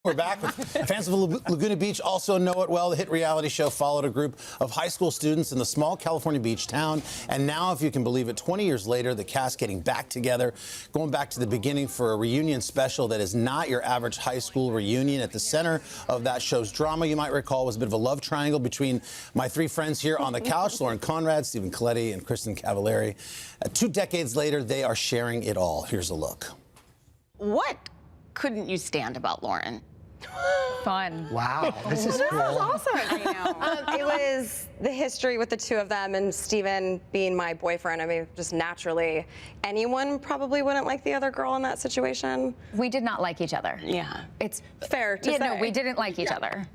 We're back with fans of Laguna Beach also know it well. The hit reality show followed a group of high school students in the small California beach town. And now, if you can believe it, 20 years later, the cast getting back together, going back to the beginning for a reunion special that is not your average high school reunion. At the center of that show's drama, you might recall, was a bit of a love triangle between my three friends here on the couch, Conrad, Colletti, and Kristin Cavallari. 2 decades later, they are sharing it all. Here's a look. What couldn't you stand about Lauren? Fun. Wow, this is cool. Awesome. I know. It was the history with the two of them and Steven being my boyfriend. I mean, just naturally, anyone probably wouldn't like the other girl in that situation. We did not like each other. Yeah. It's Fair to say. No, we didn't like each other.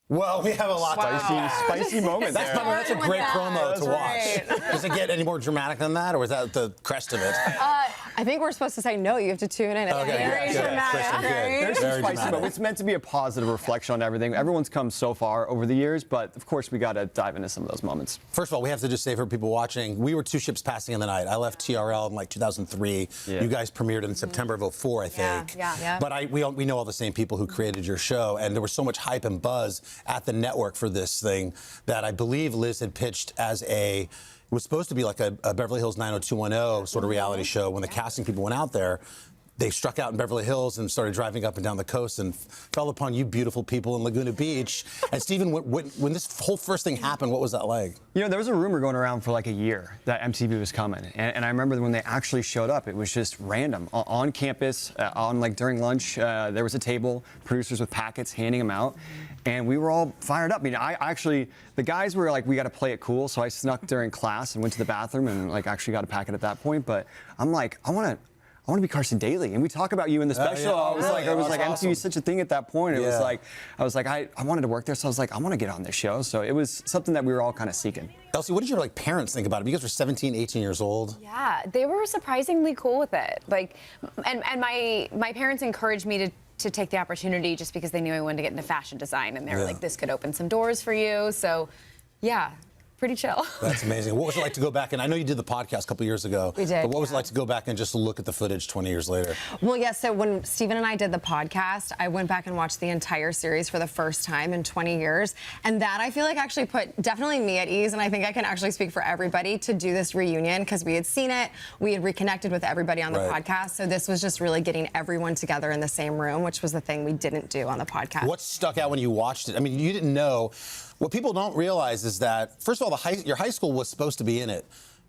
Well, we have a lot to Spicy moment there. That's a great promo to watch. Does it get any more dramatic than that, or is that the crest of it? I think we're supposed to say no. You have to tune in. It's very dramatic. Kristin, good. There's Very some spicy dramatic. moments. It's meant to be a positive reflection on everything. Everyone's come so far over the years, but of course we got to dive into some of those moments. First of all, we have to just say for people watching, we were 2 ships passing in the night. I left TRL in like 2003. Yeah. You guys premiered in September of 2004, I think. Yeah. But we know all the same people who created your show, and there was so much hype and buzz at the network for this thing that I believe Liz had pitched as it was supposed to be like a Beverly Hills 90210 sort of reality show. When the casting people went out there, they struck out in Beverly Hills and started driving up and down the coast and fell upon you beautiful people in Laguna Beach. And Steven, when this whole first thing happened, what was that like? You know, there was a rumor going around for like a year that MTV was coming. And I remember when they actually showed up, it was just random. On campus, during lunch, there was a table, producers with packets handing them out. And we were all fired up. I mean, the guys were like, we got to play it cool. So I snuck during class and went to the bathroom and actually got a packet at that point. But I'm like, I want to be Carson Daly, and we talk about you in the special. Yeah. I was like, Awesome. MTV is such a thing at that point. It was Yeah. like, I wanted to work there, so I was like, I want to get on this show. So it was something that we were all kind of seeking. Elsie, what did your parents think about it? You guys were 17, 18 years old. Yeah, they were surprisingly cool with it. And my parents encouraged me to take the opportunity just because they knew I wanted to get into fashion design, and they were like, this could open some doors for you. So, yeah. Pretty chill. That's amazing. What was it like to go back? And I know you did the podcast a couple years ago. We did. But what was it like to go back and just look at the footage 20 years later? Well, yeah, so when Steven and I did the podcast, I went back and watched the entire series for the first time in 20 years. And that, I feel like, actually put definitely me at ease. And I think I can actually speak for everybody to do this reunion because we had seen it. We had reconnected with everybody on the podcast. So this was just really getting everyone together in the same room, which was the thing we didn't do on the podcast. What stuck out when you watched it? I mean, you didn't know. What people don't realize is that, first of all, your high school was supposed to be in it.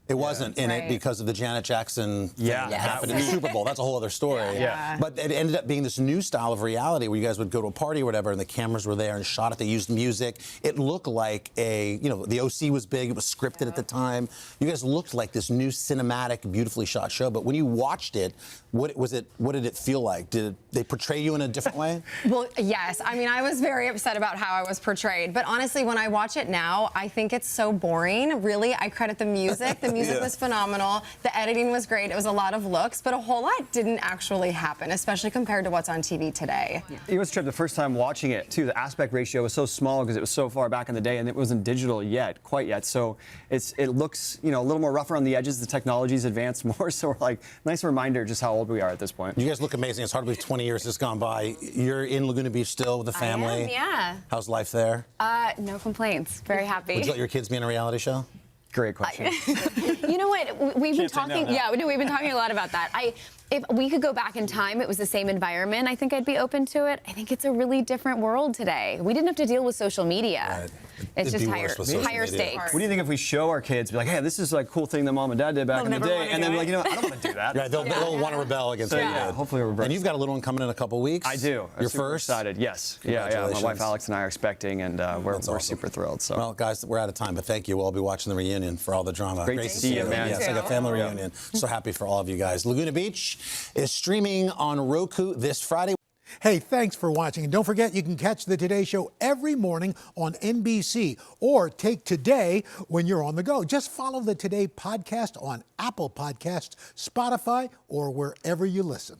It wasn't in it because of the Janet Jackson thing that happened in the Super Bowl. That's a whole other story. Yeah. But it ended up being this new style of reality where you guys would go to a party or whatever, and the cameras were there and shot it. They used music. It looked like the OC was big. It was scripted at the time. You guys looked like this new cinematic, beautifully shot show. But when you watched it, what did it feel like? Did they portray you in a different way? Well, yes. I mean, I was very upset about how I was portrayed. But honestly, when I watch it now, I think it's so boring. Really, I credit the music. The music was phenomenal. The editing was great. It was a lot of looks, but a whole lot didn't actually happen, especially compared to what's on TV today. It was a trip the first time watching it, too. The aspect ratio was so small because it was so far back in the day, and it wasn't digital quite yet. So it looks, a little more rougher on the edges. The technology's advanced more, so we're like, nice reminder just how old we are at this point. You guys look amazing. It's hard to believe 20 years has gone by. You're in Laguna Beach still with the family. I am, yeah. How's life there? No complaints. Very happy. Would you let your kids be in a reality show? Great question. You know what? We've been talking. Yeah, we've been talking a lot about that. If we could go back in time, it was the same environment, I think I'd be open to it. I think it's a really different world today. We didn't have to deal with social media. Right. It's It'd just be worse with social higher media. stakes. What do you think if we show our kids, be like, hey, this is like a cool thing that mom and dad did back in the day, and then I don't want to do that. Right, they'll want to rebel against what you did. Hopefully we'll reverse. And you've got a little one coming in a couple weeks. I do. You're first? Excited, yes. Yeah. My wife Alex and I are expecting, and we're awesome. super thrilled. So. Well, guys, we're out of time, but thank you. We'll all be watching the reunion for all the drama. Great to see you, man. Yeah, it's like a family reunion. So happy for all of you guys. Laguna Beach is streaming on Roku this Friday. Hey, thanks for watching. And don't forget, you can catch the Today Show every morning on NBC or take Today when you're on the go. Just follow the Today podcast on Apple Podcasts, Spotify, or wherever you listen.